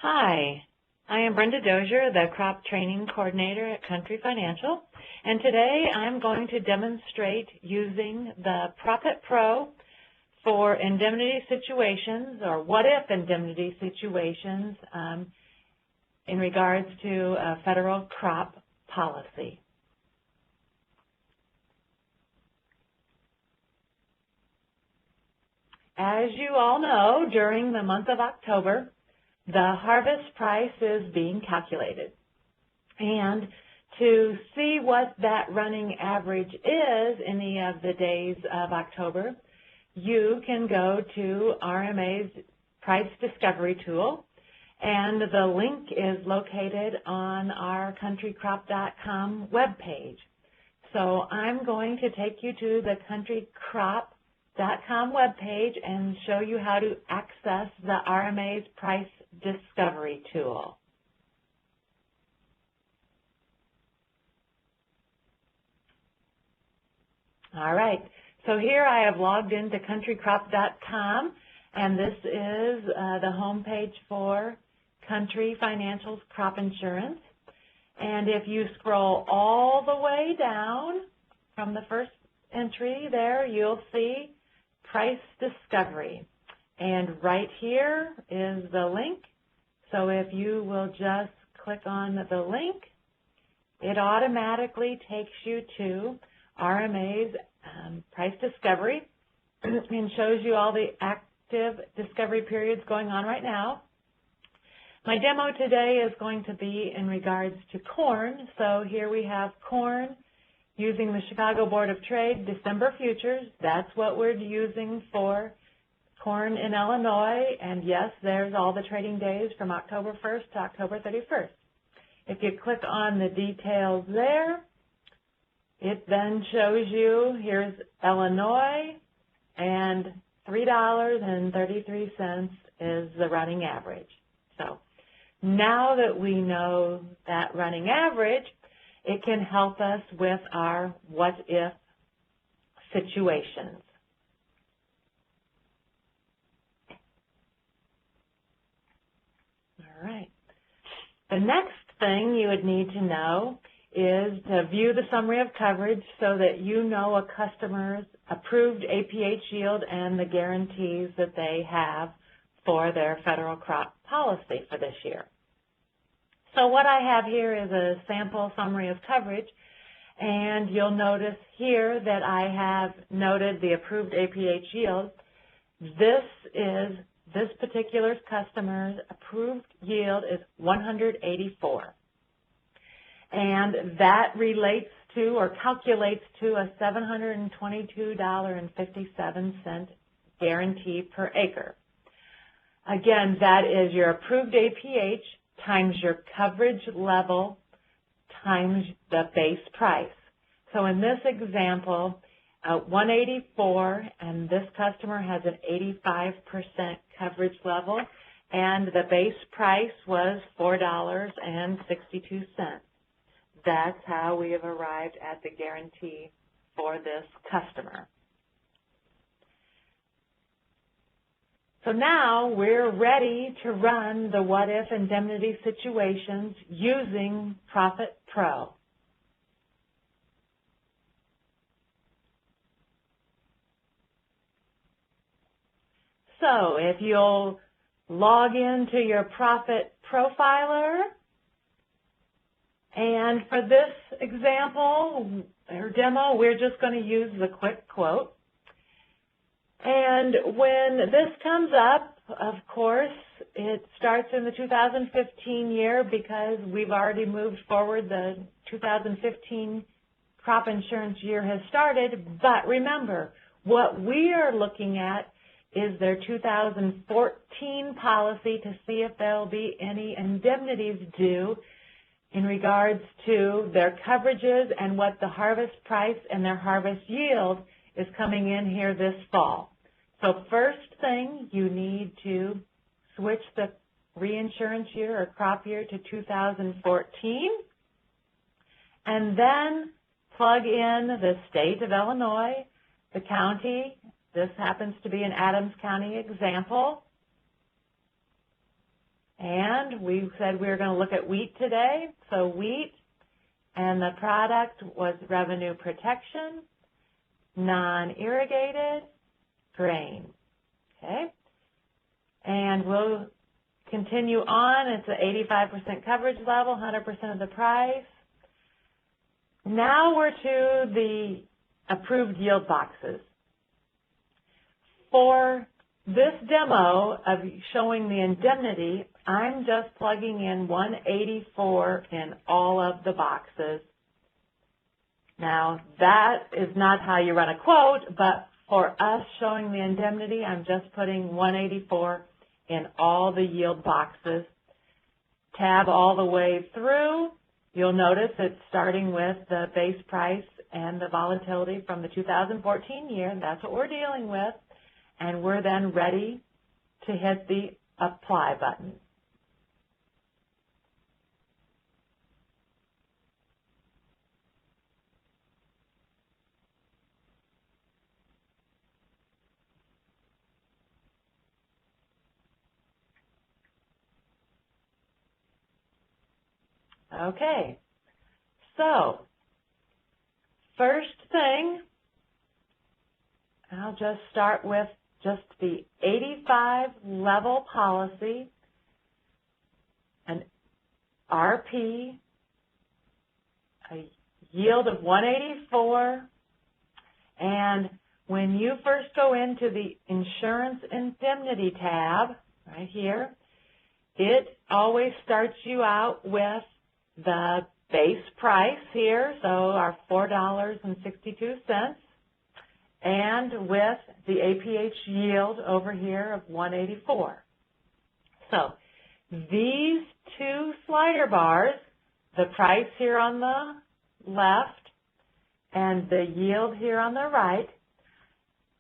Hi, I am Brenda Dozier, the Crop Training Coordinator at Country Financial, and today I'm going to demonstrate using the Profit Pro for indemnity situations, or what-if indemnity situations in regards to a federal crop policy. As you all know, during the month of October, the harvest price is being calculated. And to see what that running average is any of the days of October, you can go to RMA's Price Discovery tool, and the link is located on our countrycrop.com webpage. So I'm going to take you to the countrycrop.com webpage and show you how to access the RMA's Price Discovery tool. All right, so here I have logged into countrycrop.com, and this is the home page for Country Financial's crop insurance. And if you scroll all the way down from the first entry there, you'll see Price Discovery. And right here is the link. So if you will just click on the link, it automatically takes you to RMA's Price Discovery and shows you all the active discovery periods going on right now. My demo today is going to be in regards to corn. So here we have corn using the Chicago Board of Trade December futures. That's what we're using for corn in Illinois, and yes, there's all the trading days from October 1st to October 31st. If you click on the details there, it then shows you here's Illinois, and $3.33 is the running average. So now that we know that running average, it can help us with our what-if situations. All right. The next thing you would need to know is to view the summary of coverage so that you know a customer's approved APH yield and the guarantees that they have for their federal crop policy for this year. So what I have here is a sample summary of coverage, and you'll notice here that I have noted the approved APH yield. This particular customer's approved yield is 184. And that relates to or calculates to a $722.57 guarantee per acre. Again, that is your approved APH times your coverage level times the base price. So in this example, 184, and this customer has an 85% coverage level, and the base price was $4.62. That's how we have arrived at the guarantee for this customer. So now we're ready to run the what-if indemnity situations using Profit Pro. So if you'll log into your Profit Profiler, and for this example or demo, we're just going to use the quick quote. And when this comes up, of course, it starts in the 2015 year because we've already moved forward. The 2015 crop insurance year has started. But remember, what we are looking at is their 2014 policy to see if there will be any indemnities due in regards to their coverages and what the harvest price and their harvest yield is coming in here this fall. So first thing, you need to switch the reinsurance year or crop year to 2014, and then plug in the state of Illinois, the county. This happens to be an Adams County example. And we said we were going to look at wheat today. So wheat, and the product was revenue protection, non-irrigated, grain. Okay? And we'll continue on. It's an 85% coverage level, 100% of the price. Now we're to the approved yield boxes. For this demo of showing the indemnity, I'm just plugging in 184 in all of the boxes. Now, that is not how you run a quote, but for us showing the indemnity, I'm just putting 184 in all the yield boxes. Tab all the way through. You'll notice it's starting with the base price and the volatility from the 2014 year, and that's what we're dealing with. And we're then ready to hit the apply button. Okay, so first thing, I'll just start with just the 85 level policy, an RP, a yield of 184, and when you first go into the Insurance Indemnity tab, right here, it always starts you out with the base price here, so our $4.62, and with the APH yield over here of 184. So these two slider bars, the price here on the left and the yield here on the right,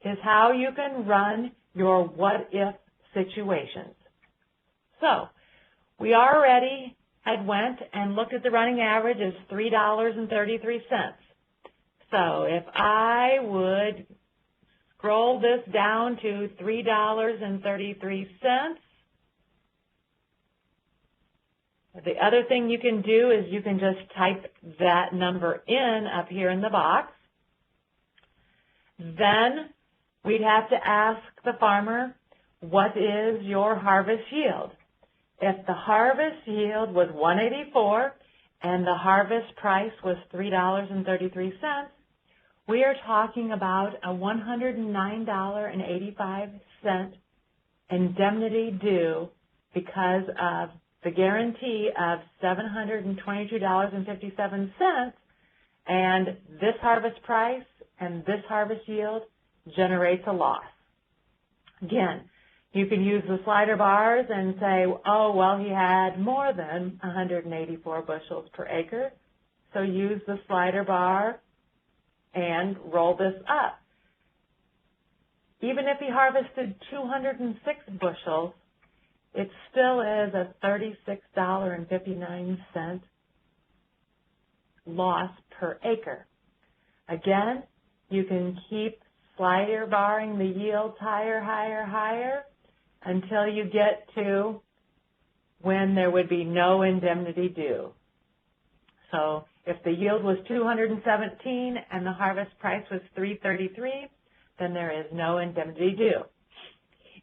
is how you can run your what-if situations. So we already had went and looked at the running average as $3.33. So if I would scroll this down to $3.33, the other thing you can do is you can just type that number in up here in the box. Then we'd have to ask the farmer, what is your harvest yield? If the harvest yield was 184 and the harvest price was $3.33, we are talking about a $109.85 indemnity due because of the guarantee of $722.57, and this harvest price and this harvest yield generates a loss. Again, you can use the slider bars and say, oh, well, he had more than 184 bushels per acre, so use the slider bar and roll this up. Even if he harvested 206 bushels, it still is a $36.59 loss per acre. Again, you can keep slider barring the yields higher, higher, higher until you get to when there would be no indemnity due. So if the yield was 217 and the harvest price was $3.33, then there is no indemnity due.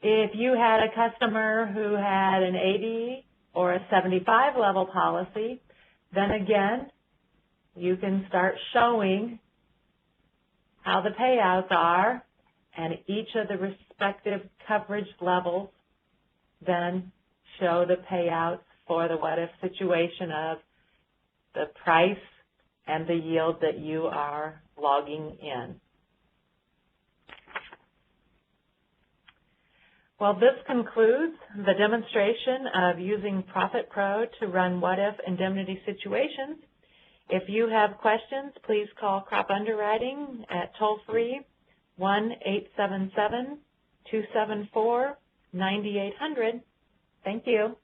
If you had a customer who had an 80 or a 75 level policy, then again, you can start showing how the payouts are, and each of the respective coverage levels then show the payouts for the what-if situation of the price and the yield that you are logging in. Well, this concludes the demonstration of using Profit Pro to run what-if indemnity situations. If you have questions, please call Crop Underwriting at toll-free 1-877-274-9800. Thank you.